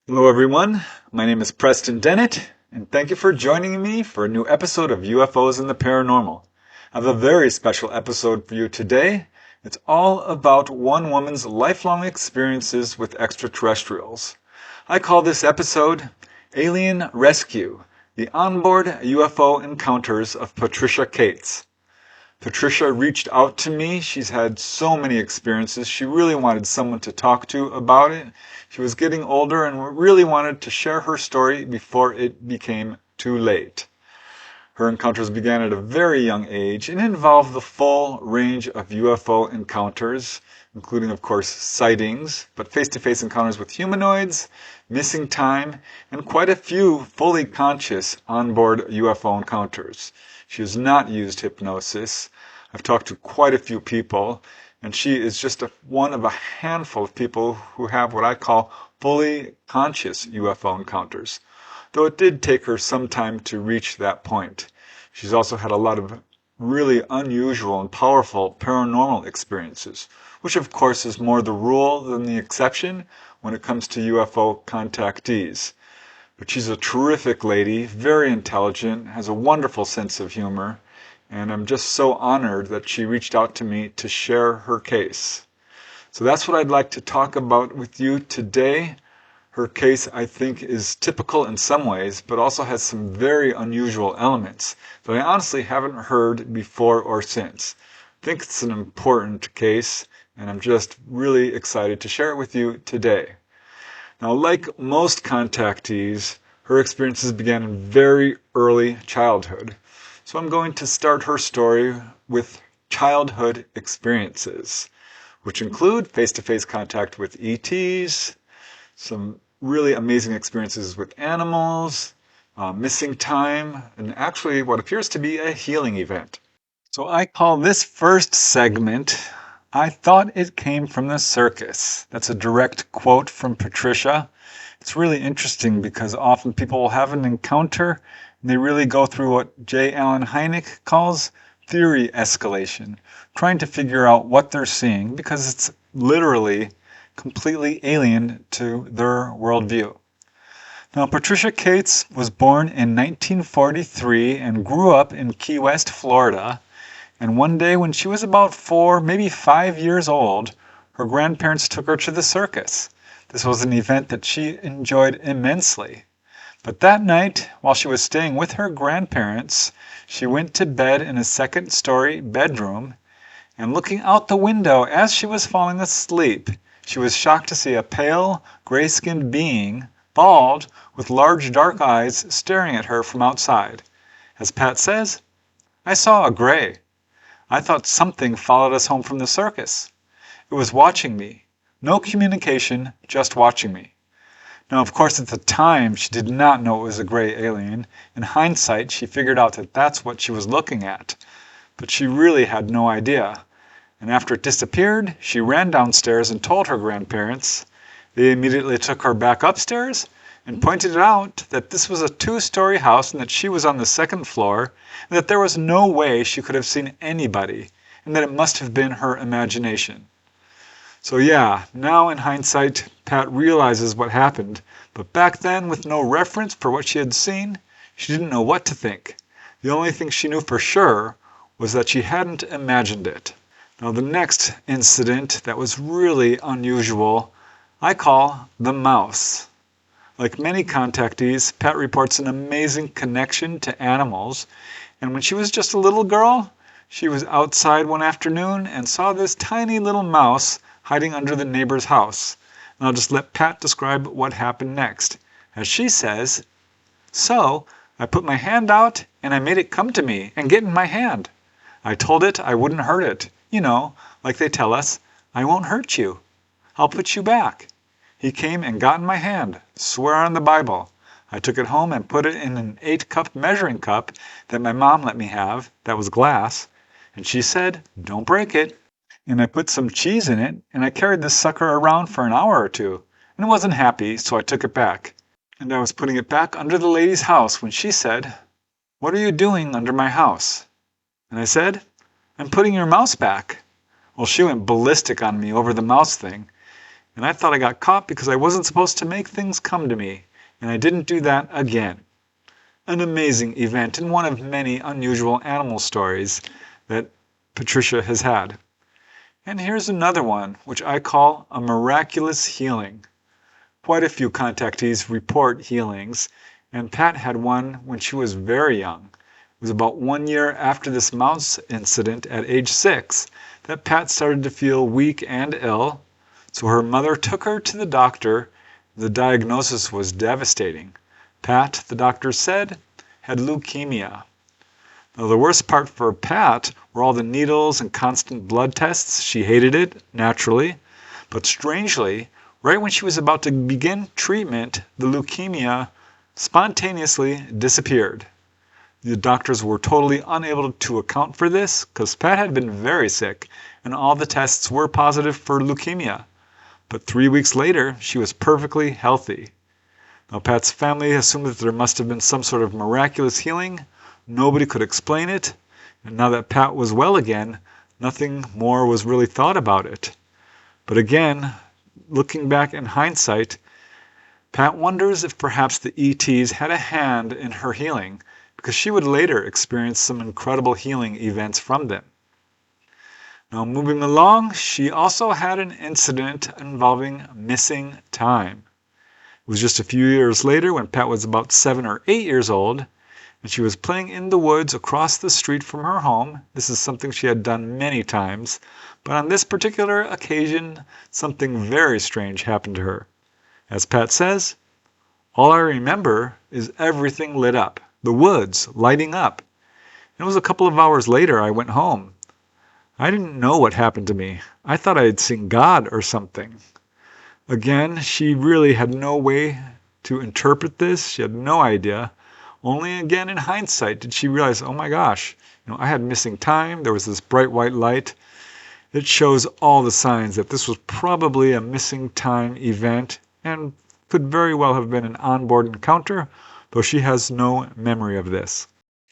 Hello everyone, my name is Preston Dennett, and thank you for joining me for a new episode of UFOs and the Paranormal. I have a very special episode for you today. It's all about one woman's lifelong experiences with extraterrestrials. I call this episode Alien Rescue, the Onboard UFO Encounters of Patricia Cates. Patricia reached out to me. She's had so many experiences. She really wanted someone to talk to about it. She was getting older and really wanted to share her story before it became too late. Her encounters began at a very young age and involved the full range of UFO encounters, including, of course, sightings, but face-to-face encounters with humanoids, missing time, and quite a few fully conscious onboard UFO encounters. She has not used hypnosis. I've talked to quite a few people, and she is just one of a handful of people who have what I call fully conscious UFO encounters, though it did take her some time to reach that point. She's also had a lot of really unusual and powerful paranormal experiences, which of course is more the rule than the exception when it comes to UFO contactees. But she's a terrific lady, very intelligent, has a wonderful sense of humor, and I'm just so honored that she reached out to me to share her case. So that's what I'd like to talk about with you today. Her case, I think, is typical in some ways, but also has some very unusual elements that I honestly haven't heard before or since. I think it's an important case, and I'm just really excited to share it with you today. Now, like most contactees, her experiences began in very early childhood. So I'm going to start her story with childhood experiences, which include face-to-face contact with ETs, some really amazing experiences with animals, missing time, and actually what appears to be a healing event. So I call this first segment, I thought it came from the circus. That's a direct quote from Patricia. It's really interesting because often people will have an encounter and they really go through what J. Allen Hynek calls theory escalation, trying to figure out what they're seeing because it's literally completely alien to their worldview. Now, Patricia Cates was born in 1943 and grew up in Key West, Florida. And one day when she was about 4, maybe 5 years old, her grandparents took her to the circus. This was an event that she enjoyed immensely. But that night, while she was staying with her grandparents, she went to bed in a second-story bedroom, and looking out the window as she was falling asleep, she was shocked to see a pale, gray-skinned being, bald, with large dark eyes staring at her from outside. As Pat says, "I saw a gray. I thought something followed us home from the circus. It was watching me. No communication, just watching me." Now, of course, at the time, she did not know it was a gray alien. In hindsight, she figured out that that's what she was looking at. But she really had no idea. And after it disappeared, she ran downstairs and told her grandparents. They immediately took her back upstairs and pointed out that this was a 2-story house and that she was on the second floor, and that there was no way she could have seen anybody, and that it must have been her imagination. So yeah, now in hindsight, Pat realizes what happened, but back then, with no reference for what she had seen, she didn't know what to think. The only thing she knew for sure was that she hadn't imagined it. Now the next incident that was really unusual, I call the mouse. Like many contactees, Pat reports an amazing connection to animals, and when she was just a little girl, she was outside one afternoon and saw this tiny little mouse hiding under the neighbor's house. And I'll just let Pat describe what happened next. As she says, "So, I put my hand out and I made it come to me and get in my hand. I told it I wouldn't hurt it. You know, like they tell us, I won't hurt you. I'll put you back. He came and got in my hand, swear on the Bible. I took it home and put it in an 8-cup measuring cup that my mom let me have, that was glass, and she said, 'Don't break it.' And I put some cheese in it, and I carried this sucker around for an hour or two, and it wasn't happy, so I took it back. And I was putting it back under the lady's house when she said, 'What are you doing under my house?' And I said, 'I'm putting your mouse back.' Well, she went ballistic on me over the mouse thing. And I thought I got caught because I wasn't supposed to make things come to me, and I didn't do that again. An amazing event and one of many unusual animal stories that Patricia has had. And here's another one, which I call a miraculous healing. Quite a few contactees report healings, and Pat had one when she was very young. It was about 1 year after this mouse incident at age 6 that Pat started to feel weak and ill, so her mother took her to the doctor. The diagnosis was devastating. Pat, the doctor said, had leukemia. Now, the worst part for Pat were all the needles and constant blood tests. She hated it, naturally. But strangely, right when she was about to begin treatment, the leukemia spontaneously disappeared. The doctors were totally unable to account for this because Pat had been very sick and all the tests were positive for leukemia. But 3 weeks later, she was perfectly healthy. Now, Pat's family assumed that there must have been some sort of miraculous healing. Nobody could explain it. And now that Pat was well again, nothing more was really thought about it. But again, looking back in hindsight, Pat wonders if perhaps the ETs had a hand in her healing, because she would later experience some incredible healing events from them. Now, moving along, she also had an incident involving missing time. It was just a few years later when Pat was about 7 or 8 years old, and she was playing in the woods across the street from her home. This is something she had done many times, but on this particular occasion, something very strange happened to her. As Pat says, "All I remember is everything lit up, the woods lighting up. It was a couple of hours later I went home. I didn't know what happened to me. I thought I had seen God or something." Again, she really had no way to interpret this. She had no idea. Only again in hindsight did she realize, oh my gosh, I had missing time. There was this bright white light. It shows all the signs that this was probably a missing time event and could very well have been an onboard encounter, though she has no memory of this.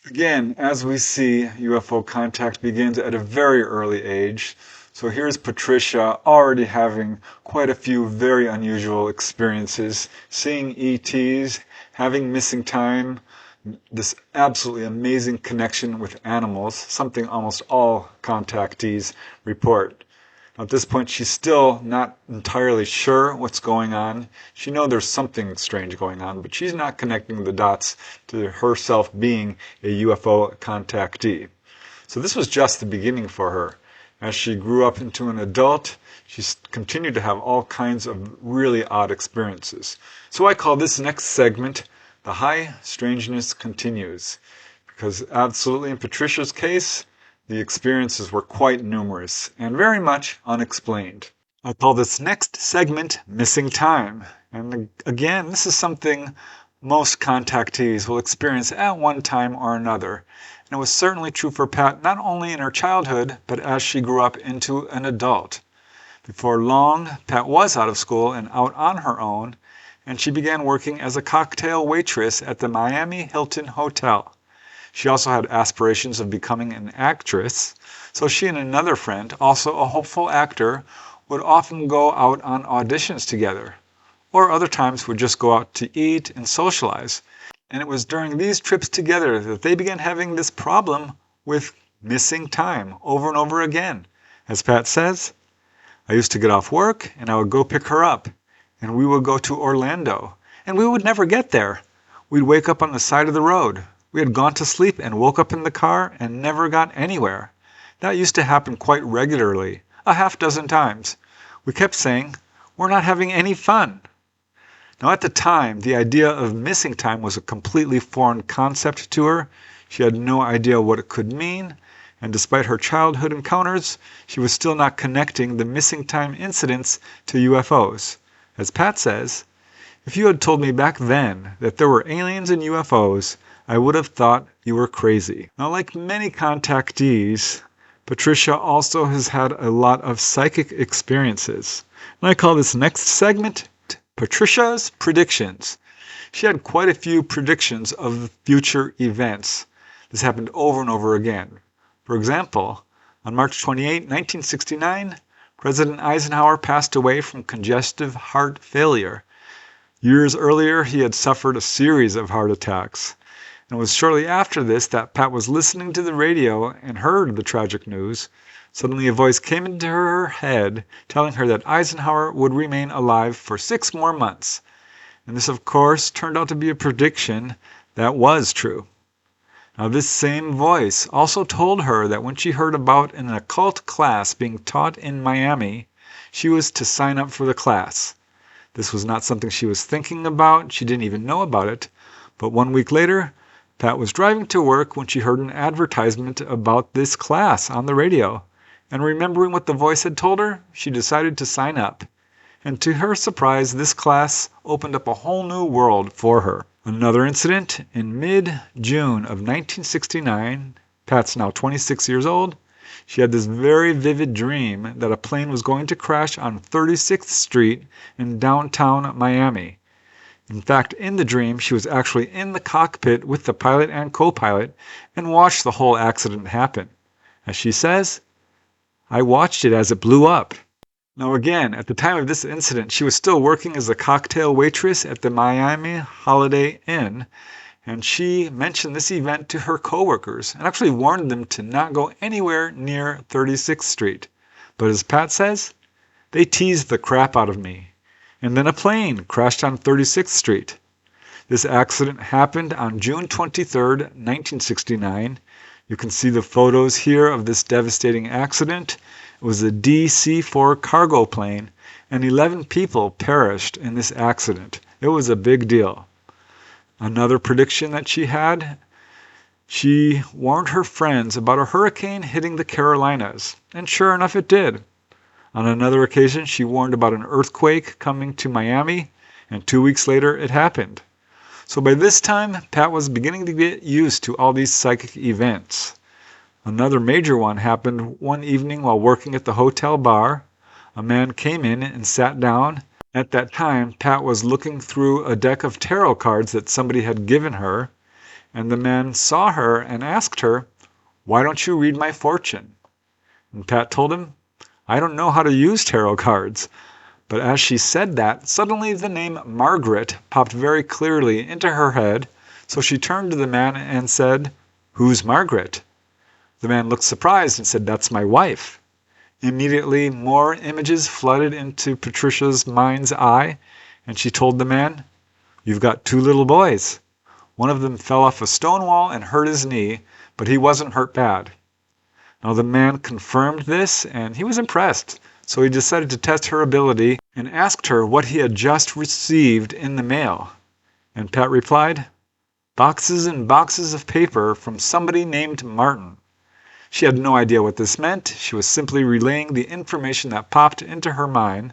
Again, as we see, UFO contact begins at a very early age. So here's Patricia already having quite a few very unusual experiences, seeing ETs, having missing time, this absolutely amazing connection with animals, something almost all contactees report. At this point, she's still not entirely sure what's going on. She knows there's something strange going on, but she's not connecting the dots to herself being a UFO contactee. So this was just the beginning for her. As she grew up into an adult, she continued to have all kinds of really odd experiences. So I call this next segment, The High Strangeness Continues, because absolutely in Patricia's case, the experiences were quite numerous and very much unexplained. I call this next segment Missing Time. And again, this is something most contactees will experience at one time or another. And it was certainly true for Pat, not only in her childhood, but as she grew up into an adult. Before long, Pat was out of school and out on her own, and she began working as a cocktail waitress at the Miami Hilton Hotel. She also had aspirations of becoming an actress, so she and another friend, also a hopeful actor, would often go out on auditions together, or other times would just go out to eat and socialize. And it was during these trips together that they began having this problem with missing time over and over again. As Pat says, I used to get off work and I would go pick her up, and we would go to Orlando, and we would never get there. We'd wake up on the side of the road. We had gone to sleep and woke up in the car and never got anywhere. That used to happen quite regularly, a half dozen times. We kept saying, we're not having any fun. Now at the time, the idea of missing time was a completely foreign concept to her. She had no idea what it could mean, and despite her childhood encounters, she was still not connecting the missing time incidents to UFOs. As Pat says, if you had told me back then that there were aliens and UFOs, I would have thought you were crazy. Now, like many contactees, Patricia also has had a lot of psychic experiences. And I call this next segment Patricia's Predictions. She had quite a few predictions of future events. This happened over and over again. For example, on March 28, 1969, President Eisenhower passed away from congestive heart failure. Years earlier, he had suffered a series of heart attacks. And it was shortly after this that Pat was listening to the radio and heard the tragic news. Suddenly a voice came into her head telling her that Eisenhower would remain alive for 6 more months. And this, of course, turned out to be a prediction that was true. Now, this same voice also told her that when she heard about an occult class being taught in Miami, she was to sign up for the class. This was not something she was thinking about. She didn't even know about it. But 1 week later, Pat was driving to work when she heard an advertisement about this class on the radio. And remembering what the voice had told her, she decided to sign up. And to her surprise, this class opened up a whole new world for her. Another incident, in mid-June of 1969, Pat's now 26 years old, she had this very vivid dream that a plane was going to crash on 36th Street in downtown Miami. In fact, in the dream, she was actually in the cockpit with the pilot and co-pilot and watched the whole accident happen. As she says, "I watched it as it blew up." Now again, at the time of this incident, she was still working as a cocktail waitress at the Miami Holiday Inn, and she mentioned this event to her coworkers and actually warned them to not go anywhere near 36th Street. But as Pat says, they teased the crap out of me. And then a plane crashed on 36th Street. This accident happened on June 23rd, 1969. You can see the photos here of this devastating accident. It was a DC-4 cargo plane, and 11 people perished in this accident. It was a big deal. Another prediction that she had, she warned her friends about a hurricane hitting the Carolinas, and sure enough it did. On another occasion, she warned about an earthquake coming to Miami, and 2 weeks later it happened. So by this time, Pat was beginning to get used to all these psychic events. Another major one happened one evening while working at the hotel bar. A man came in and sat down. At that time, Pat was looking through a deck of tarot cards that somebody had given her, and the man saw her and asked her, "Why don't you read my fortune?" And Pat told him, "I don't know how to use tarot cards." But as she said that, suddenly the name Margaret popped very clearly into her head, so she turned to the man and said, "Who's Margaret?" The man looked surprised and said, "That's my wife." Immediately, more images flooded into Patricia's mind's eye, and she told the man, "You've got 2 little boys. One of them fell off a stone wall and hurt his knee, but he wasn't hurt bad." Now the man confirmed this, and he was impressed, so he decided to test her ability and asked her what he had just received in the mail. And Pat replied, "Boxes and boxes of paper from somebody named Martin." She had no idea what this meant. She was simply relaying the information that popped into her mind.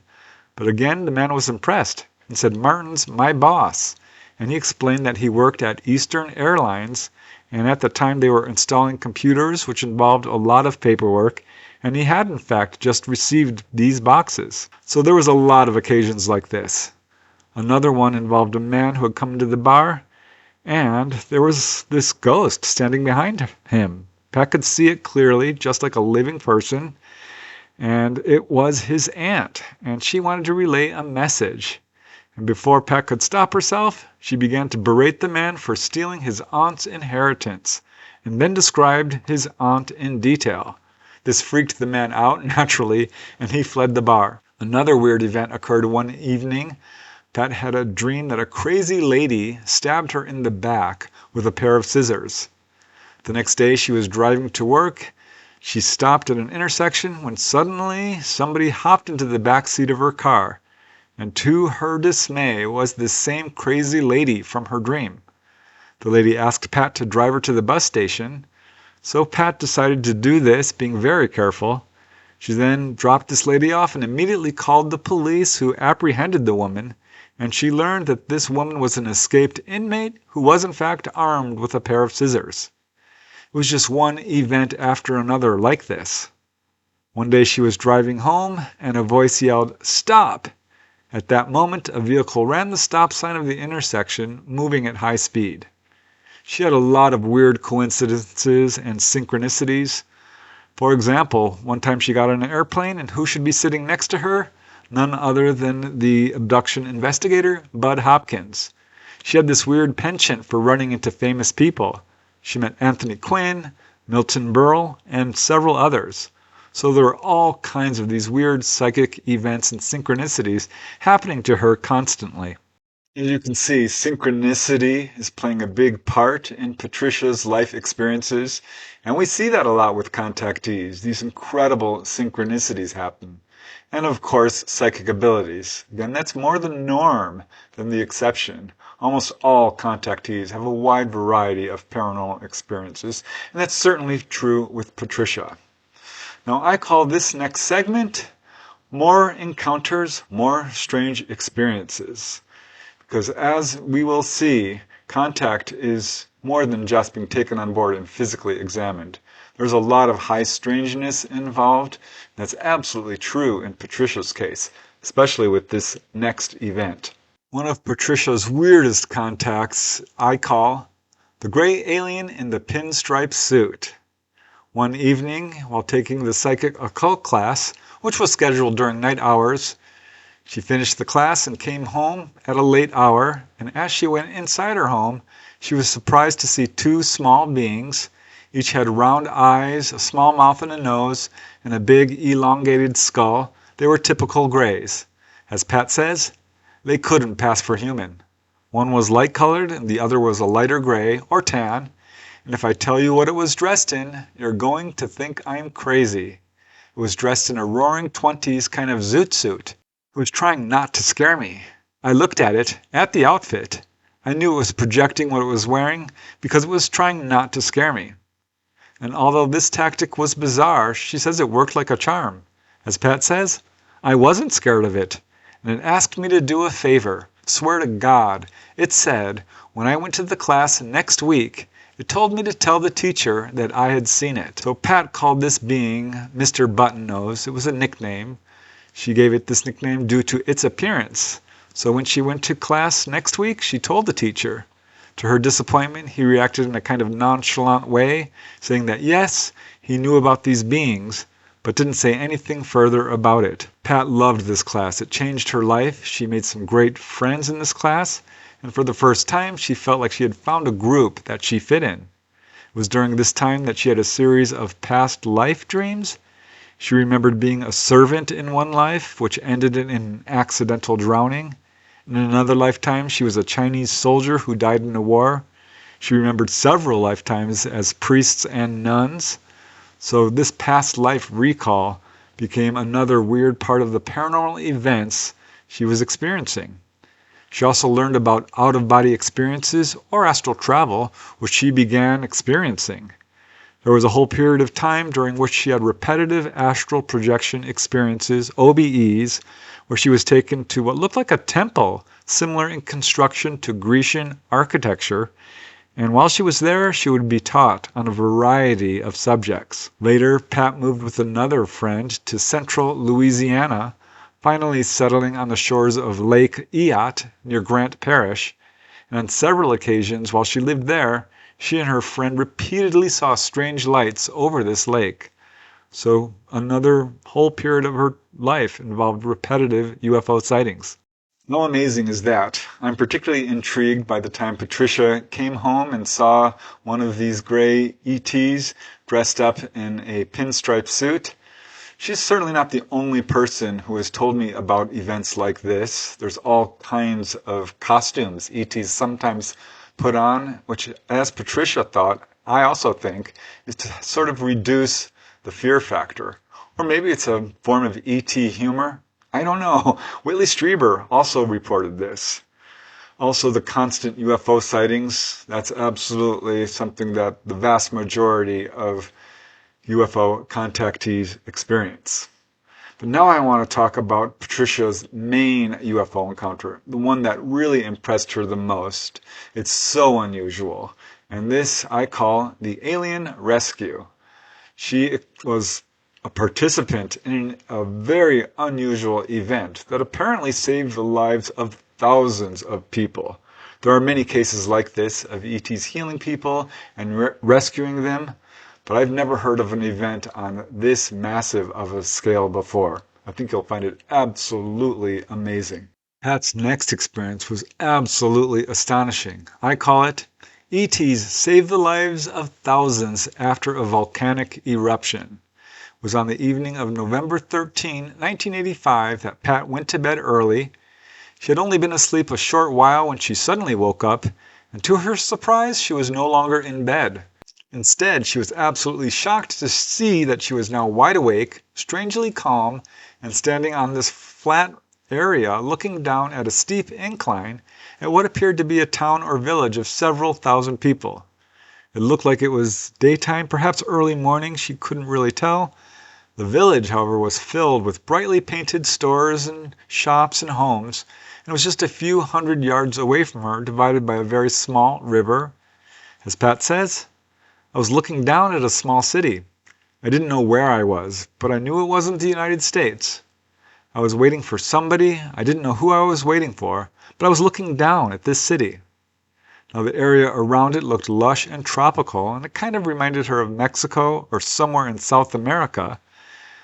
But again, the man was impressed and said, "Martin's my boss." And he explained that he worked at Eastern Airlines, and at the time they were installing computers, which involved a lot of paperwork, and he had in fact just received these boxes. So there was a lot of occasions like this. Another one involved a man who had come into the bar, and there was this ghost standing behind him. Pat could see it clearly, just like a living person, and it was his aunt, and she wanted to relay a message. And before Pat could stop herself, she began to berate the man for stealing his aunt's inheritance, and then described his aunt in detail. This freaked the man out, naturally, and he fled the bar. Another weird event occurred one evening. Pat had a dream that a crazy lady stabbed her in the back with a pair of scissors. The next day she was driving to work. She stopped at an intersection when suddenly somebody hopped into the back seat of her car. And to her dismay was this same crazy lady from her dream. The lady asked Pat to drive her to the bus station. So Pat decided to do this, being very careful. She then dropped this lady off and immediately called the police, who apprehended the woman. And she learned that this woman was an escaped inmate who was in fact armed with a pair of scissors. It was just one event after another like this. One day she was driving home and a voice yelled, "Stop!" At that moment, a vehicle ran the stop sign of the intersection, moving at high speed. She had a lot of weird coincidences and synchronicities. For example, one time she got on an airplane, and who should be sitting next to her? None other than the abduction investigator, Bud Hopkins. She had this weird penchant for running into famous people. She met Anthony Quinn, Milton Berle, and several others. So there were all kinds of these weird psychic events and synchronicities happening to her constantly. As you can see, synchronicity is playing a big part in Patricia's life experiences, and we see that a lot with contactees. These incredible synchronicities happen. And of course, psychic abilities. Again, that's more the norm than the exception. Almost all contactees have a wide variety of paranormal experiences, and that's certainly true with Patricia. Now, I call this next segment More Encounters, More Strange Experiences. Because as we will see, contact is more than just being taken on board and physically examined. There's a lot of high strangeness involved. That's absolutely true in Patricia's case, especially with this next event. One of Patricia's weirdest contacts I call the gray alien in the pinstripe suit. One evening, while taking the psychic occult class, which was scheduled during night hours, she finished the class and came home at a late hour, and as she went inside her home, she was surprised to see two small beings. Each had round eyes, a small mouth and a nose, and a big elongated skull. They were typical grays. As Pat says, they couldn't pass for human. One was light-colored and the other was a lighter gray or tan, and if I tell you what it was dressed in, you're going to think I'm crazy. It was dressed in a roaring 20s kind of zoot suit. It was trying not to scare me. I looked at it, at the outfit. I knew it was projecting what it was wearing because it was trying not to scare me. And although this tactic was bizarre, she says it worked like a charm. As Pat says, I wasn't scared of it, and it asked me to do a favor. Swear to God, it said, when I went to the class next week, it told me to tell the teacher that I had seen it. So Pat called this being Mr. Buttonnose. It was a nickname. She gave it this nickname due to its appearance. So when she went to class next week, she told the teacher. To her disappointment, he reacted in a kind of nonchalant way, saying that yes, he knew about these beings, but didn't say anything further about it. Pat loved this class. It changed her life. She made some great friends in this class, and for the first time, she felt like she had found a group that she fit in. It was during this time that she had a series of past life dreams. She remembered being a servant in one life, which ended in an accidental drowning. In another lifetime, she was a Chinese soldier who died in a war. She remembered several lifetimes as priests and nuns. So this past life recall became another weird part of the paranormal events she was experiencing. She also learned about out-of-body experiences or astral travel, which she began experiencing. There was a whole period of time during which she had repetitive astral projection experiences, OBEs, where she was taken to what looked like a temple, similar in construction to Grecian architecture. And while she was there, she would be taught on a variety of subjects. Later, Pat moved with another friend to central Louisiana, finally settling on the shores of Lake Eot near Grant Parish. And on several occasions while she lived there, she and her friend repeatedly saw strange lights over this lake. So another whole period of her life involved repetitive UFO sightings. How amazing is that? I'm particularly intrigued by the time Patricia came home and saw one of these gray ETs dressed up in a pinstripe suit. She's certainly not the only person who has told me about events like this. There's all kinds of costumes ETs sometimes put on, which, as Patricia thought, I also think, is to sort of reduce the fear factor. Or maybe it's a form of ET humor. I don't know. Whitley Strieber also reported this. Also, the constant UFO sightings, that's absolutely something that the vast majority of UFO contactees experience. But now I want to talk about Patricia's main UFO encounter, the one that really impressed her the most. It's so unusual. And this I call the alien rescue. She was a participant in a very unusual event that apparently saved the lives of thousands of people. There are many cases like this of ETs healing people and rescuing them, but I've never heard of an event on this massive of a scale before. I think you'll find it absolutely amazing. Pat's next experience was absolutely astonishing. I call it ETs Save the Lives of Thousands After a Volcanic Eruption. It was on the evening of November 13, 1985 that Pat went to bed early. She had only been asleep a short while when she suddenly woke up, and to her surprise, she was no longer in bed. Instead, she was absolutely shocked to see that she was now wide awake, strangely calm, and standing on this flat area looking down at a steep incline at what appeared to be a town or village of several thousand people. It looked like it was daytime, perhaps early morning, she couldn't really tell. The village, however, was filled with brightly painted stores and shops and homes, and was just a few hundred yards away from her, divided by a very small river. As Pat says, I was looking down at a small city. I didn't know where I was, but I knew it wasn't the United States. I was waiting for somebody. I didn't know who I was waiting for, but I was looking down at this city. Now the area around it looked lush and tropical, and it kind of reminded her of Mexico or somewhere in South America.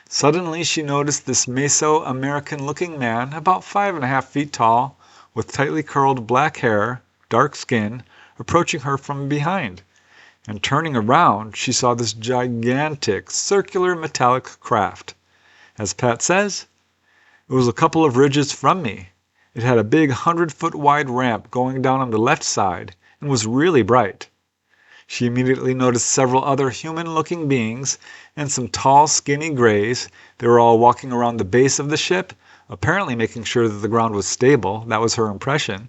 Suddenly she noticed this Mesoamerican-looking man, about 5.5 feet tall, with tightly curled black hair, dark skin, approaching her from behind. And turning around, she saw this gigantic, circular metallic craft. As Pat says, it was a couple of ridges from me. It had a big 100-foot wide ramp going down on the left side and was really bright. She immediately noticed several other human-looking beings and some tall, skinny grays. They were all walking around the base of the ship, apparently making sure that the ground was stable. That was her impression.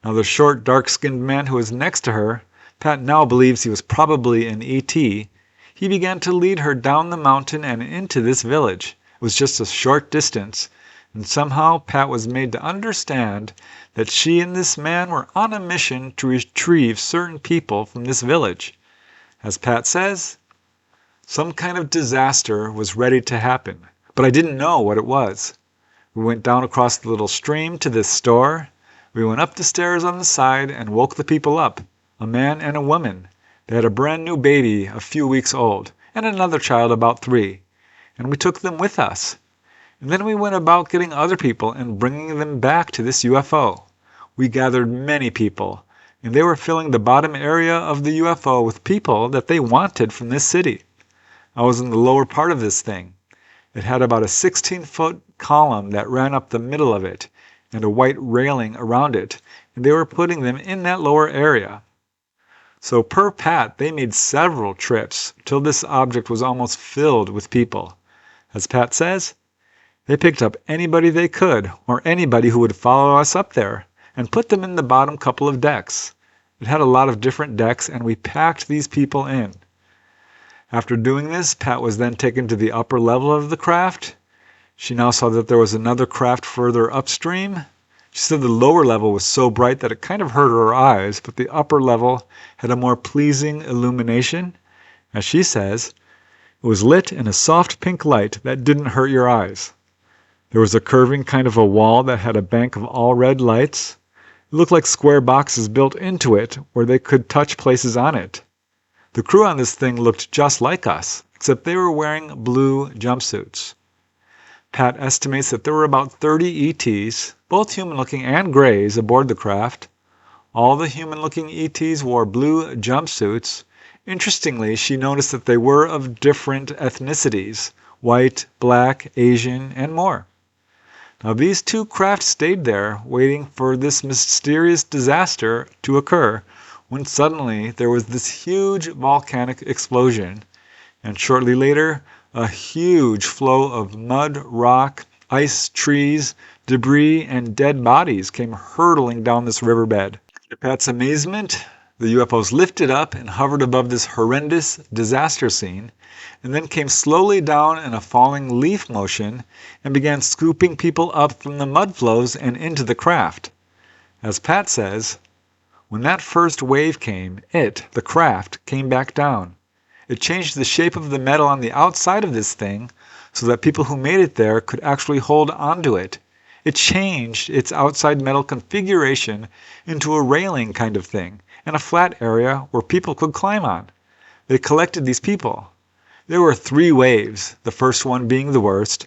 Now the short, dark-skinned man who was next to her, Pat now believes he was probably an ET. He began to lead her down the mountain and into this village. It was just a short distance, and somehow Pat was made to understand that she and this man were on a mission to retrieve certain people from this village. As Pat says, some kind of disaster was ready to happen, but I didn't know what it was. We went down across the little stream to this store. We went up the stairs on the side and woke the people up, a man and a woman. They had a brand new baby a few weeks old, and another child about 3. And we took them with us. And then we went about getting other people and bringing them back to this UFO. We gathered many people, and they were filling the bottom area of the UFO with people that they wanted from this city. I was in the lower part of this thing. It had about a 16-foot column that ran up the middle of it, and a white railing around it, and they were putting them in that lower area. So per Pat, they made several trips till this object was almost filled with people. As Pat says, they picked up anybody they could, or anybody who would follow us up there, and put them in the bottom couple of decks. It had a lot of different decks, and we packed these people in. After doing this, Pat was then taken to the upper level of the craft. She now saw that there was another craft further upstream. She said the lower level was so bright that it kind of hurt her eyes, but the upper level had a more pleasing illumination. As she says, it was lit in a soft pink light that didn't hurt your eyes. There was a curving kind of a wall that had a bank of all red lights. It looked like square boxes built into it where they could touch places on it. The crew on this thing looked just like us, except they were wearing blue jumpsuits. Pat estimates that there were about 30 ETs, both human-looking and grays, aboard the craft. All the human-looking ETs wore blue jumpsuits. Interestingly, she noticed that they were of different ethnicities: white, black, Asian, and more. Now these two craft stayed there, waiting for this mysterious disaster to occur, when suddenly there was this huge volcanic explosion, and shortly later, a huge flow of mud, rock, ice, trees, debris, and dead bodies came hurtling down this riverbed. To Pat's amazement, the UFOs lifted up and hovered above this horrendous disaster scene, and then came slowly down in a falling leaf motion and began scooping people up from the mud flows and into the craft. As Pat says, when that first wave came, the craft, came back down. It changed the shape of the metal on the outside of this thing so that people who made it there could actually hold onto it. It changed its outside metal configuration into a railing kind of thing and a flat area where people could climb on. They collected these people. There were 3 waves, the first one being the worst.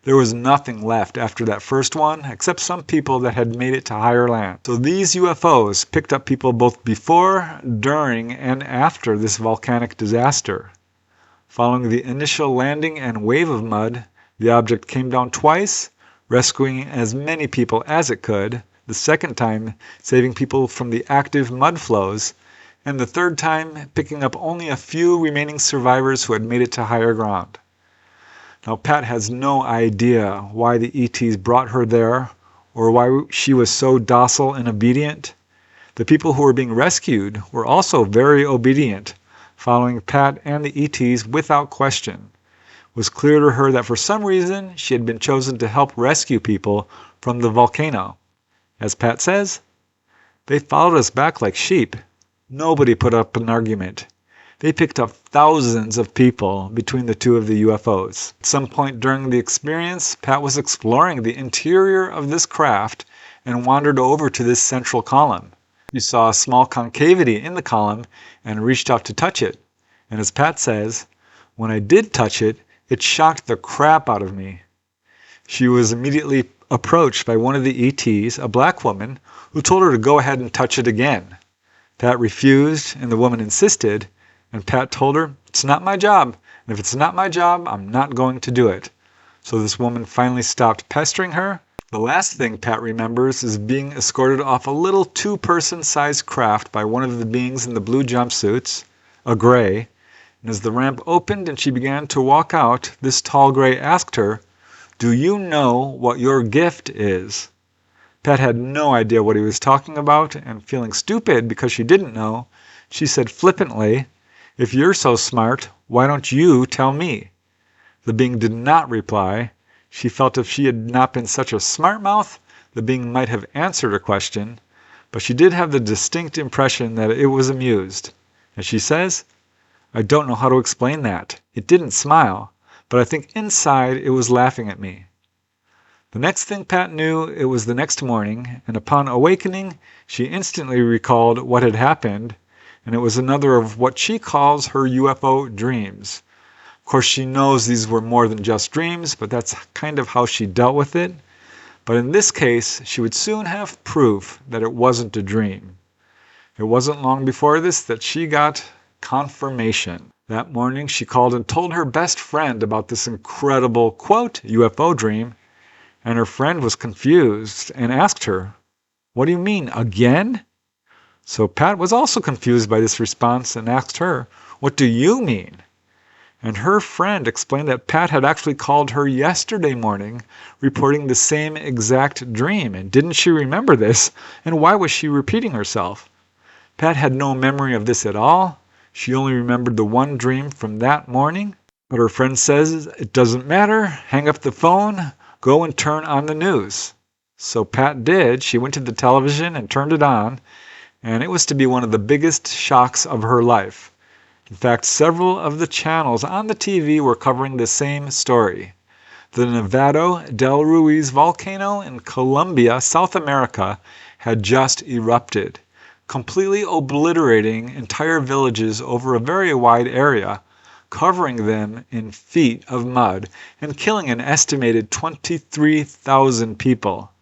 There was nothing left after that first one except some people that had made it to higher land. So these UFOs picked up people both before, during, and after this volcanic disaster. Following the initial landing and wave of mud, the object came down twice, rescuing as many people as it could, the second time saving people from the active mud flows, and the third time picking up only a few remaining survivors who had made it to higher ground. Now, Pat has no idea why the ETs brought her there or why she was so docile and obedient. The people who were being rescued were also very obedient, following Pat and the ETs without question. It was clear to her that for some reason she had been chosen to help rescue people from the volcano. As Pat says, "They followed us back like sheep. Nobody put up an argument. They picked up thousands of people between the 2 of the UFOs." At some point during the experience, Pat was exploring the interior of this craft and wandered over to this central column. She saw a small concavity in the column and reached out to touch it. And as Pat says, "When I did touch it, it shocked the crap out of me." She was immediately approached by one of the ETs, a black woman, who told her to go ahead and touch it again. Pat refused, and the woman insisted, and Pat told her, "It's not my job, and if it's not my job, I'm not going to do it." So this woman finally stopped pestering her. The last thing Pat remembers is being escorted off a little 2-person-sized craft by one of the beings in the blue jumpsuits, a gray, and as the ramp opened and she began to walk out, this tall gray asked her, "Do you know what your gift is?" Pat had no idea what he was talking about, and feeling stupid because she didn't know, she said flippantly, "If you're so smart, why don't you tell me?" The being did not reply. She felt if she had not been such a smart mouth, the being might have answered her question, but she did have the distinct impression that it was amused. As she says, "I don't know how to explain that. It didn't smile, but I think inside it was laughing at me." The next thing Pat knew, it was the next morning, and upon awakening, she instantly recalled what had happened, and it was another of what she calls her UFO dreams. Of course, she knows these were more than just dreams, but that's kind of how she dealt with it. But in this case, she would soon have proof that it wasn't a dream. It wasn't long before this that she got confirmation. That morning, she called and told her best friend about this incredible, quote, UFO dream, and her friend was confused and asked her, "What do you mean, again?" So Pat was also confused by this response and asked her, "What do you mean?" And her friend explained that Pat had actually called her yesterday morning reporting the same exact dream. And didn't she remember this? And why was she repeating herself? Pat had no memory of this at all. She only remembered the one dream from that morning. But her friend says, "It doesn't matter. Hang up the phone. Go and turn on the news." So Pat did. She went to the television and turned it on. And it was to be one of the biggest shocks of her life. In fact, several of the channels on the TV were covering the same story. The Nevado del Ruiz volcano in Colombia, South America, had just erupted, completely obliterating entire villages over a very wide area, covering them in feet of mud and killing an estimated 23,000 people.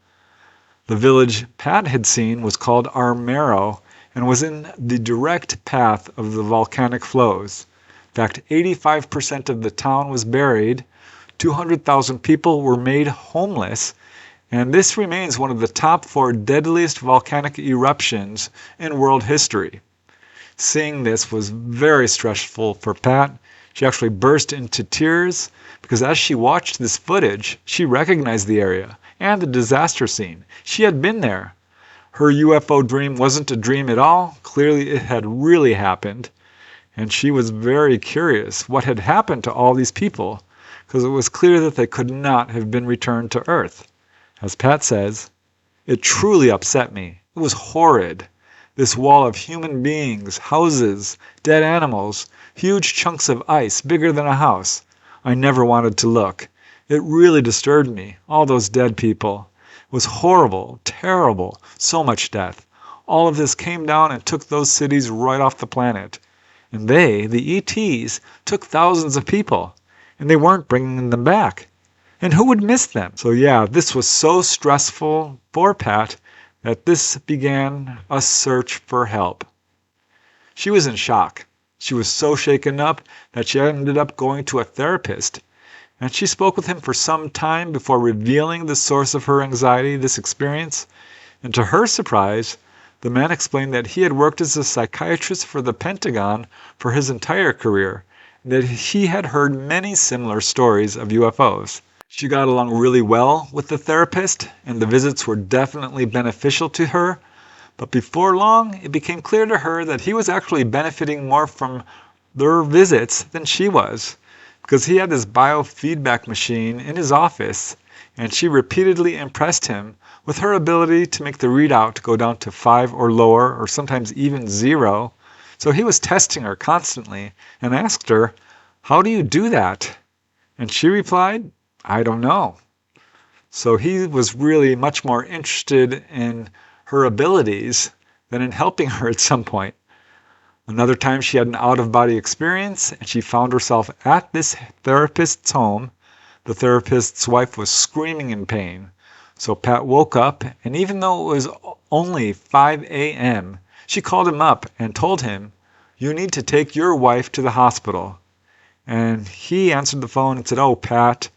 The village Pat had seen was called Armero and was in the direct path of the volcanic flows. In fact, 85% of the town was buried, 200,000 people were made homeless, and this remains one of the top 4 deadliest volcanic eruptions in world history. Seeing this was very stressful for Pat. She actually burst into tears because as she watched this footage, she recognized the area and the disaster scene. She had been there. Her UFO dream wasn't a dream at all. Clearly it had really happened. And she was very curious what had happened to all these people, because it was clear that they could not have been returned to Earth. As Pat says, "It truly upset me. It was horrid. This wall of human beings, houses, dead animals, huge chunks of ice bigger than a house. I never wanted to look. It really disturbed me, all those dead people. It was horrible, terrible, so much death. All of this came down and took those cities right off the planet. And they, the ETs, took thousands of people, and they weren't bringing them back. And who would miss them? So yeah, this was so stressful for Pat that this began a search for help. She was in shock. She was so shaken up that she ended up going to a therapist, and she spoke with him for some time before revealing the source of her anxiety, this experience. And to her surprise, the man explained that he had worked as a psychiatrist for the Pentagon for his entire career, and that he had heard many similar stories of UFOs. She got along really well with the therapist, and the visits were definitely beneficial to her. But before long, it became clear to her that he was actually benefiting more from their visits than she was, because he had this biofeedback machine in his office, and she repeatedly impressed him with her ability to make the readout go down to 5 or lower, or sometimes even 0. So he was testing her constantly and asked her, "How do you do that?" And she replied, "I don't know." So he was really much more interested in her abilities than in helping her at some point. Another time she had an out-of-body experience and she found herself at this therapist's home. The therapist's wife was screaming in pain. So Pat woke up, and even though it was only 5 a.m., she called him up and told him, "You need to take your wife to the hospital." And he answered the phone and said, "Oh, Pat,"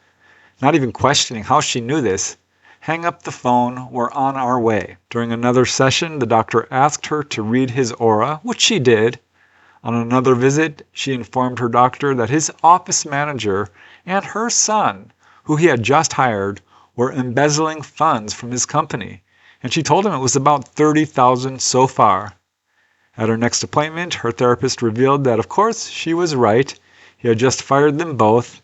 not even questioning how she knew this, "hang up the phone, we're on our way." During another session, the doctor asked her to read his aura, which she did. On another visit, she informed her doctor that his office manager and her son, who he had just hired, were embezzling funds from his company, and she told him it was about $30,000 so far. At her next appointment, her therapist revealed that of course she was right. He had just fired them both.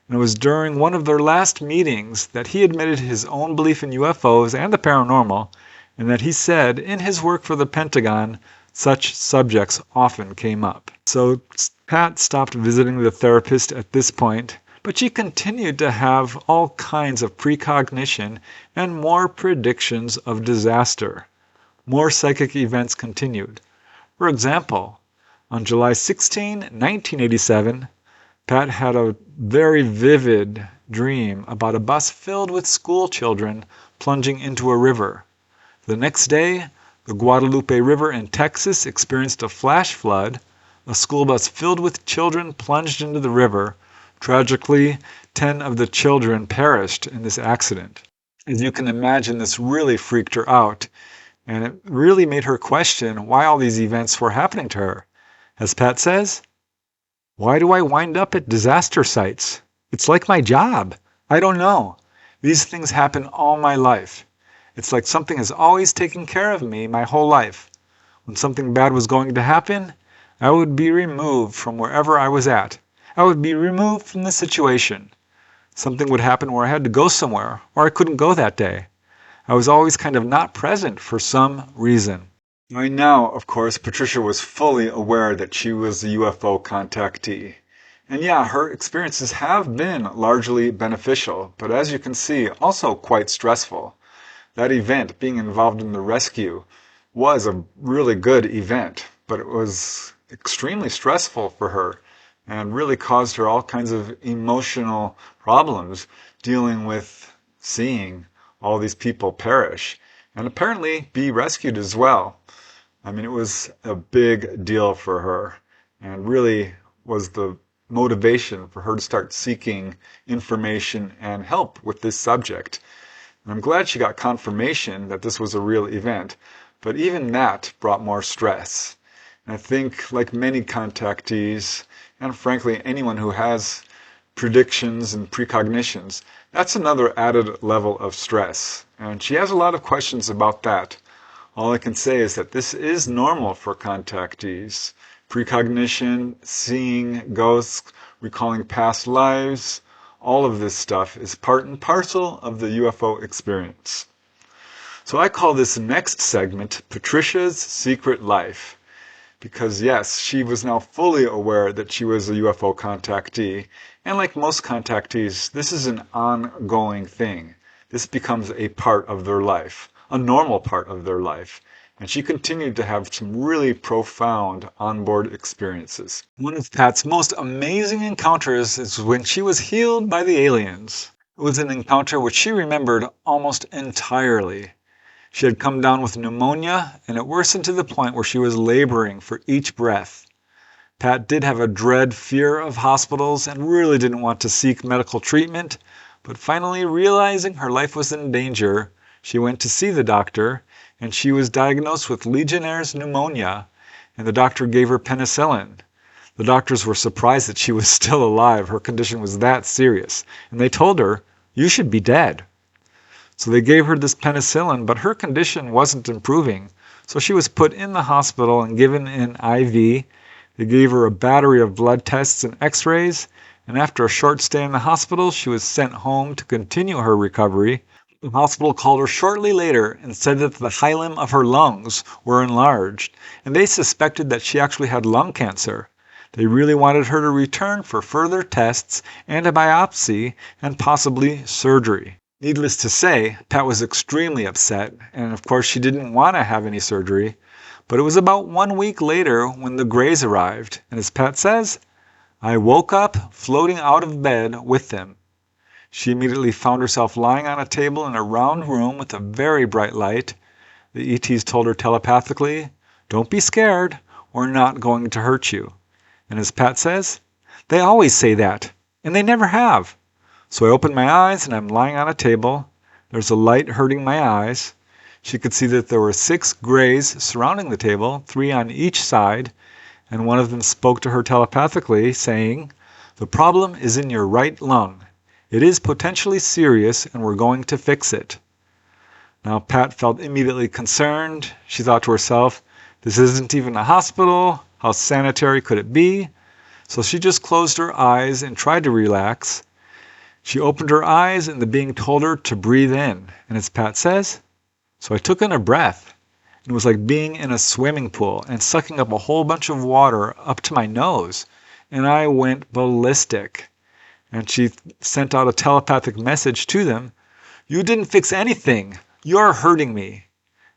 And it was during one of their last meetings that he admitted his own belief in UFOs and the paranormal, and that he said in his work for the Pentagon, such subjects often came up. So Pat stopped visiting the therapist at this point, but she continued to have all kinds of precognition and more predictions of disaster. More psychic events continued. For example, on July 16, 1987, Pat had a very vivid dream about a bus filled with school children plunging into a river. The next day, the Guadalupe River in Texas experienced a flash flood. A school bus filled with children plunged into the river. Tragically, 10 of the children perished in this accident. As you can imagine, this really freaked her out, and it really made her question why all these events were happening to her. As Pat says, "Why do I wind up at disaster sites? It's like my job. I don't know. These things happen all my life. It's like something has always taken care of me my whole life. When something bad was going to happen, I would be removed from wherever I was at. I would be removed from the situation. Something would happen where I had to go somewhere, or I couldn't go that day. I was always kind of not present for some reason." By now, of course, Patricia was fully aware that she was a UFO contactee. And yeah, her experiences have been largely beneficial, but as you can see, also quite stressful. That event, being involved in the rescue, was a really good event, but it was extremely stressful for her and really caused her all kinds of emotional problems dealing with seeing all these people perish and apparently be rescued as well. I mean, it was a big deal for her and really was the motivation for her to start seeking information and help with this subject. And I'm glad she got confirmation that this was a real event, but even that brought more stress. And I think, like many contactees, and frankly anyone who has predictions and precognitions, that's another added level of stress. And she has a lot of questions about that. All I can say is that this is normal for contactees. Precognition, seeing ghosts, recalling past lives, all of this stuff is part and parcel of the UFO experience. So I call this next segment Patricia's Secret Life. Because yes, she was now fully aware that she was a UFO contactee. And like most contactees, this is an ongoing thing. This becomes a part of their life, a normal part of their life. and she continued to have some really profound onboard experiences. One of Pat's most amazing encounters is when she was healed by the aliens. It was an encounter which she remembered almost entirely. She had come down with pneumonia, and it worsened to the point where she was laboring for each breath. Pat did have a dread fear of hospitals and really didn't want to seek medical treatment, but finally realizing her life was in danger, she went to see the doctor, and she was diagnosed with Legionnaire's pneumonia, and the doctor gave her penicillin. The doctors were surprised that she was still alive. Her condition was that serious, and they told her, "You should be dead." So they gave her this penicillin, but her condition wasn't improving, so she was put in the hospital and given an IV. They gave her a battery of blood tests and x-rays, and after a short stay in the hospital, she was sent home to continue her recovery. The hospital called her shortly later and said that the hilum of her lungs were enlarged, and they suspected that she actually had lung cancer. They really wanted her to return for further tests and a biopsy and possibly surgery. Needless to say, Pat was extremely upset, and of course she didn't want to have any surgery. But it was about 1 week later when the Greys arrived, and as Pat says, "I woke up floating out of bed with them." She immediately found herself lying on a table in a round room with a very bright light. The ETs told her telepathically, "Don't be scared, we're not going to hurt you." And as Pat says, "They always say that, and they never have." So I opened my eyes and I'm lying on a table. There's a light hurting my eyes. She could see that there were 6 Greys surrounding the table, 3 on each side, and one of them spoke to her telepathically, saying, "The problem is in your right lung. It is potentially serious, and we're going to fix it." Now Pat felt immediately concerned. She thought to herself, "This isn't even a hospital. How sanitary could it be?" So she just closed her eyes and tried to relax. She opened her eyes, and the being told her to breathe in, and as Pat says, so I took in a breath. It was like being in a swimming pool and sucking up a whole bunch of water up to my nose. And I went ballistic. And she sent out a telepathic message to them. "You didn't fix anything. You're hurting me."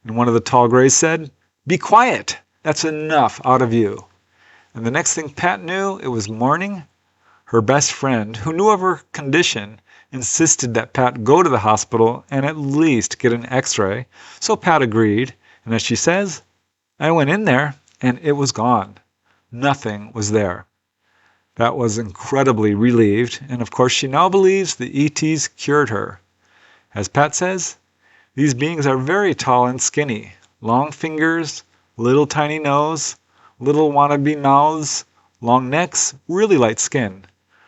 And one of the tall Greys said, "Be quiet. That's enough out of you." And the next thing Pat knew, it was morning. Her best friend, who knew of her condition, insisted that Pat go to the hospital and at least get an x-ray, so Pat agreed, and as she says, "I went in there and it was gone. Nothing was there." Pat was incredibly relieved, and of course she now believes the ETs cured her. As Pat says, these beings are very tall and skinny, long fingers, little tiny nose, little wannabe mouths, long necks, really light skin.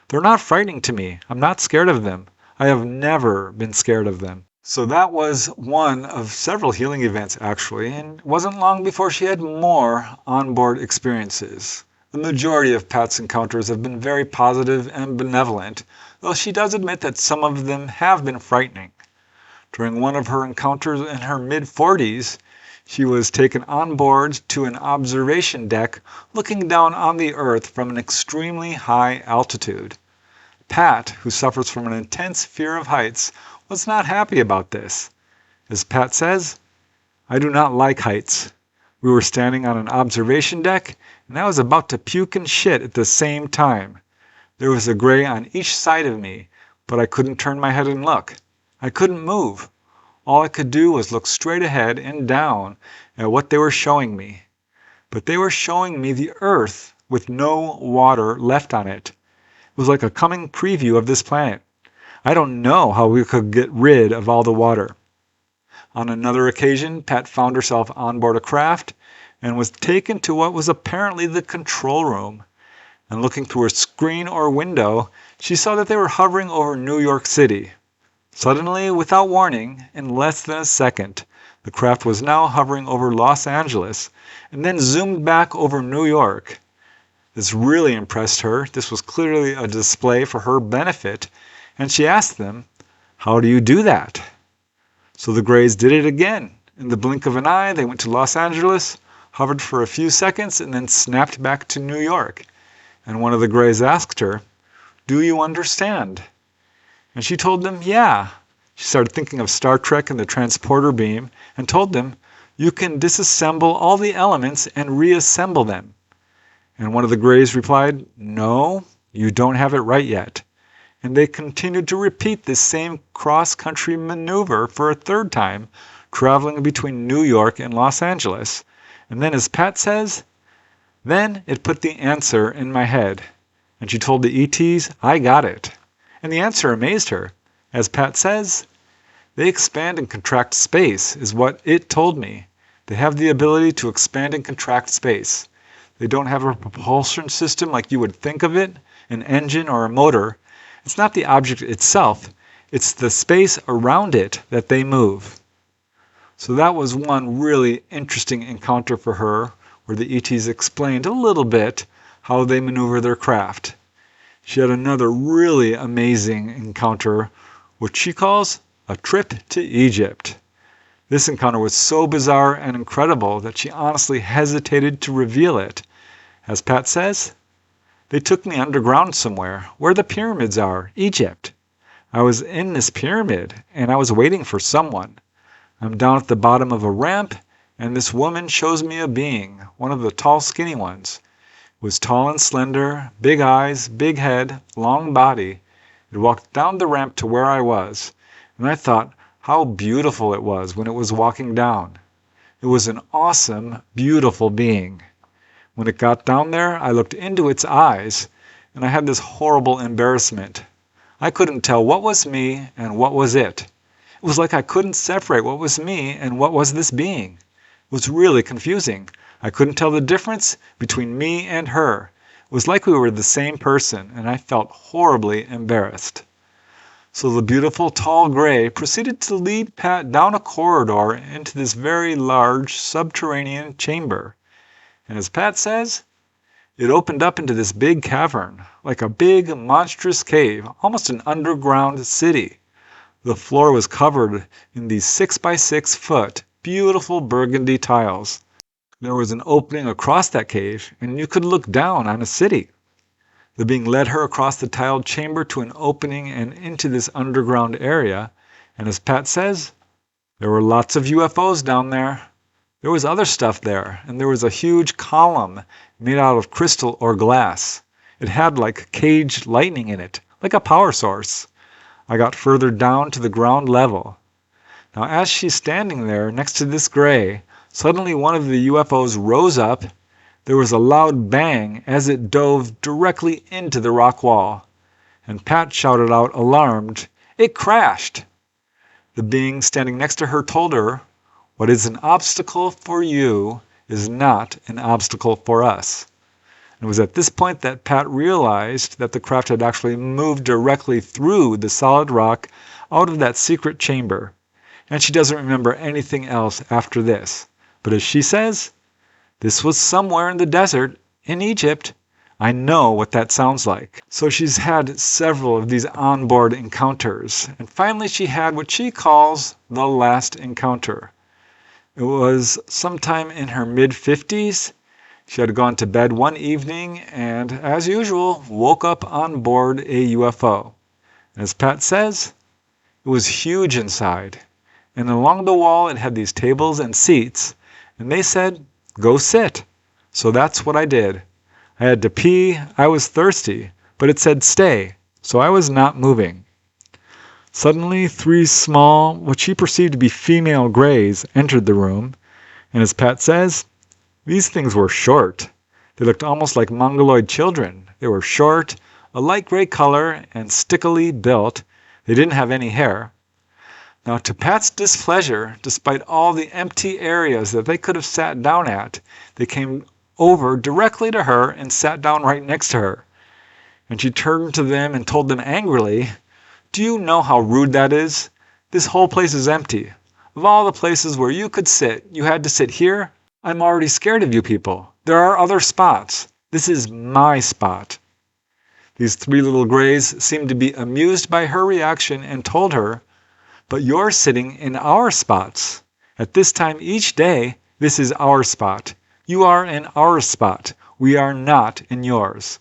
They're not frightening to me. I'm not scared of them. I have never been scared of them. So that was one of several healing events, actually, and it wasn't long before she had more onboard experiences. The majority of Pat's encounters have been very positive and benevolent, though she does admit that some of them have been frightening. During one of her encounters in her mid-40s, she was taken on board to an observation deck looking down on the Earth from an extremely high altitude. Pat, who suffers from an intense fear of heights, was not happy about this. As Pat says, "I do not like heights. We were standing on an observation deck, and I was about to puke and shit at the same time. There was a Grey on each side of me, but I couldn't turn my head and look. I couldn't move. All I could do was look straight ahead and down at what they were showing me. But they were showing me the Earth with no water left on it. It was like a coming preview of this planet. I don't know how we could get rid of all the water." On another occasion, Pat found herself on board a craft and was taken to what was apparently the control room. And looking through a screen or window, she saw that they were hovering over New York City. Suddenly, without warning, in less than a second, the craft was now hovering over Los Angeles and then zoomed back over New York. This really impressed her. This was clearly a display for her benefit, and she asked them, "How do you do that?" So the Greys did it again. In the blink of an eye, they went to Los Angeles, hovered for a few seconds, and then snapped back to New York. And one of the Greys asked her, "Do you understand?" And she told them, "Yeah." She started thinking of Star Trek and the transporter beam and told them, You can disassemble all the elements and reassemble them. And one of the Greys replied, "No, you don't have it right yet." And they continued to repeat this same cross-country maneuver for a third time, traveling between New York and Los Angeles. And then, as Pat says, then it put the answer in my head. And she told the ETs, "I got it." And the answer amazed her. As Pat says, they expand and contract space, is what it told me. They have the ability to expand and contract space. They don't have a propulsion system like you would think of it, an engine or a motor. It's not the object itself, it's the space around it that they move. So that was one really interesting encounter for her, where the ETs explained a little bit how they maneuver their craft. She had another really amazing encounter, which she calls a trip to Egypt. This encounter was so bizarre and incredible that she honestly hesitated to reveal it. As Pat says, "They took me underground somewhere, where the pyramids are, Egypt. I was in this pyramid, and I was waiting for someone. I'm down at the bottom of a ramp, and this woman shows me a being, one of the tall, skinny ones. It was tall and slender, big eyes, big head, long body. It walked down the ramp to where I was, and I thought how beautiful it was when it was walking down. It was an awesome, beautiful being. When it got down there, I looked into its eyes, and I had this horrible embarrassment. I couldn't tell what was me and what was it. It was like I couldn't separate what was me and what was this being. It was really confusing. I couldn't tell the difference between me and her. It was like we were the same person, and I felt horribly embarrassed." So the beautiful tall Grey proceeded to lead Pat down a corridor into this very large subterranean chamber. And as Pat says, it opened up into this big cavern, like a big monstrous cave, almost an underground city. The floor was covered in these 6 by 6 foot beautiful burgundy tiles. There was an opening across that cave, and you could look down on a city. The being led her across the tiled chamber to an opening and into this underground area, and as Pat says, there were lots of UFOs down there. There was other stuff there, and there was a huge column made out of crystal or glass. It had like caged lightning in it, like a power source. I got further down to the ground level. Now as she's standing there next to this Grey, suddenly one of the UFOs rose up. There was a loud bang as it dove directly into the rock wall. And Pat shouted out, alarmed, "It crashed!" The being standing next to her told her, "What is an obstacle for you is not an obstacle for us." It was at this point that Pat realized that the craft had actually moved directly through the solid rock out of that secret chamber. And she doesn't remember anything else after this. But as she says, this was somewhere in the desert, in Egypt. I know what that sounds like. So she's had several of these onboard encounters. And finally she had what she calls the last encounter. It was sometime in her mid-50s. She had gone to bed one evening and, as usual, woke up on board a UFO. As Pat says, it was huge inside. And along the wall it had these tables and seats. And they said, "Go sit." So that's what I did. I had to pee, I was thirsty, but it said stay, so I was not moving. Suddenly 3 small, what she perceived to be female Greys entered the room, and as Pat says, these things were short. They looked almost like mongoloid children. They were short, a light gray color, and stickily built. They didn't have any hair. Now, to Pat's displeasure, despite all the empty areas that they could have sat down at, they came over directly to her and sat down right next to her. And she turned to them and told them angrily, "Do you know how rude that is? This whole place is empty. Of all the places where you could sit, you had to sit here? I'm already scared of you people. There are other spots. This is my spot." These 3 little Greys seemed to be amused by her reaction and told her, "But you're sitting in our spots. At this time each day, this is our spot. You are in our spot. We are not in yours."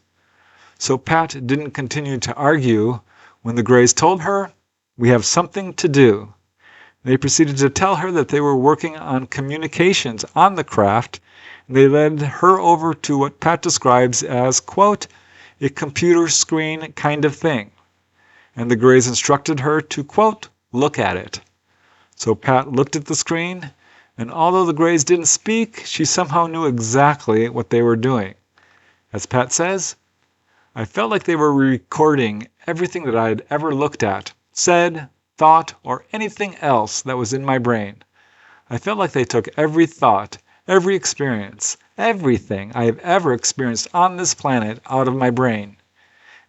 So Pat didn't continue to argue when the Greys told her, "We have something to do." They proceeded to tell her that they were working on communications on the craft, and they led her over to what Pat describes as, quote, a computer screen kind of thing. And the Greys instructed her to, quote, look at it. So Pat looked at the screen, and although the Greys didn't speak, she somehow knew exactly what they were doing. As Pat says, I felt like they were recording everything that I had ever looked at, said, thought, or anything else that was in my brain. I felt like they took every thought, every experience, everything I have ever experienced on this planet out of my brain.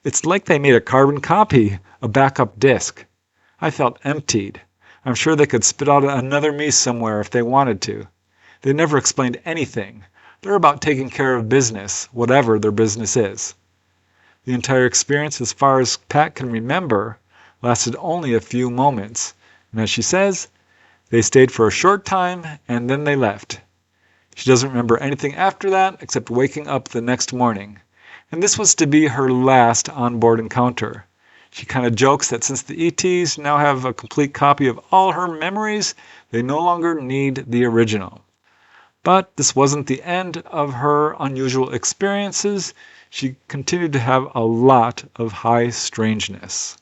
It's like they made a carbon copy, a backup disk. I felt emptied. I'm sure they could spit out another me somewhere if they wanted to. They never explained anything. They're about taking care of business, whatever their business is. The entire experience, as far as Pat can remember, lasted only a few moments. And as she says, they stayed for a short time and then they left. She doesn't remember anything after that except waking up the next morning. And this was to be her last onboard encounter. She kind of jokes that since the ETs now have a complete copy of all her memories, they no longer need the original. But this wasn't the end of her unusual experiences. She continued to have a lot of high strangeness.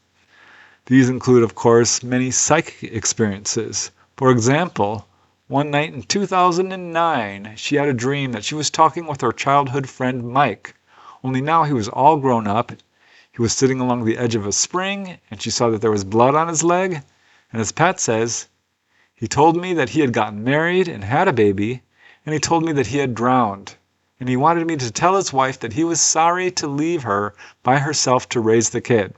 These include, of course, many psychic experiences. For example, one night in 2009, she had a dream that she was talking with her childhood friend Mike, only now he was all grown up. He was sitting along the edge of a spring, and she saw that there was blood on his leg. And as Pat says, he told me that he had gotten married and had a baby, and he told me that he had drowned. And he wanted me to tell his wife that he was sorry to leave her by herself to raise the kid.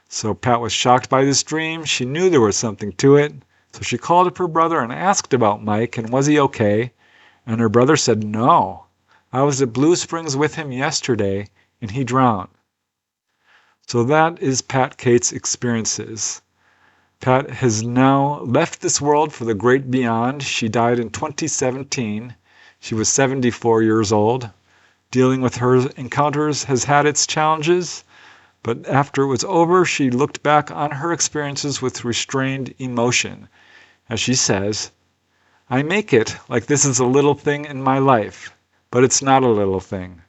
So Pat was shocked by this dream. She knew there was something to it. So she called up her brother and asked about Mike and was he okay? And her brother said, no. I was at Blue Springs with him yesterday and he drowned. So that is Pat Cates' experiences. Pat has now left this world for the great beyond. She died in 2017. She was 74 years old. Dealing with her encounters has had its challenges, but after it was over, she looked back on her experiences with restrained emotion. As she says, I make it like this is a little thing in my life, but it's not a little thing.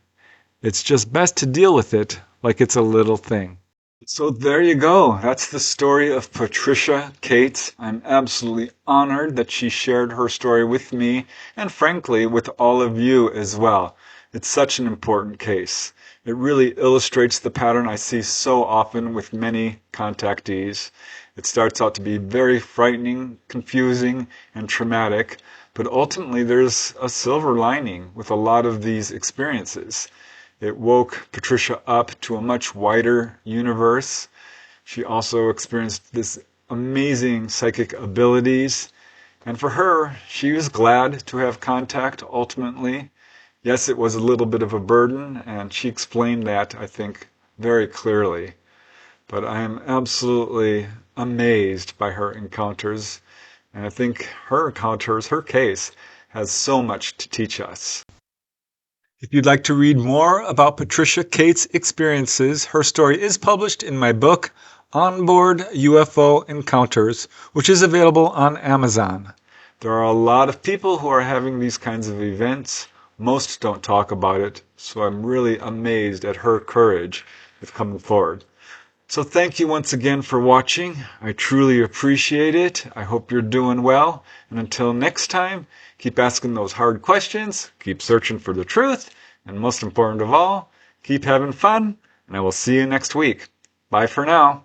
It's just best to deal with it like it's a little thing. So there you go. That's the story of Patricia Cates. I'm absolutely honored that she shared her story with me and frankly with all of you as well. It's such an important case. It really illustrates the pattern I see so often with many contactees. It starts out to be very frightening, confusing, and traumatic, but ultimately there's a silver lining with a lot of these experiences. It woke Patricia up to a much wider universe. She also experienced this amazing psychic abilities. And for her, she was glad to have contact ultimately. Yes, it was a little bit of a burden, and she explained that, I think, very clearly. But I am absolutely amazed by her encounters. And I think her encounters, her case, has so much to teach us. If you'd like to read more about Patricia Cates' experiences, her story is published in my book, Onboard UFO Encounters, which is available on Amazon. There are a lot of people who are having these kinds of events. Most don't talk about it, so I'm really amazed at her courage with coming forward. So thank you once again for watching. I truly appreciate it. I hope you're doing well. And until next time, keep asking those hard questions, keep searching for the truth, and most important of all, keep having fun, and I will see you next week. Bye for now.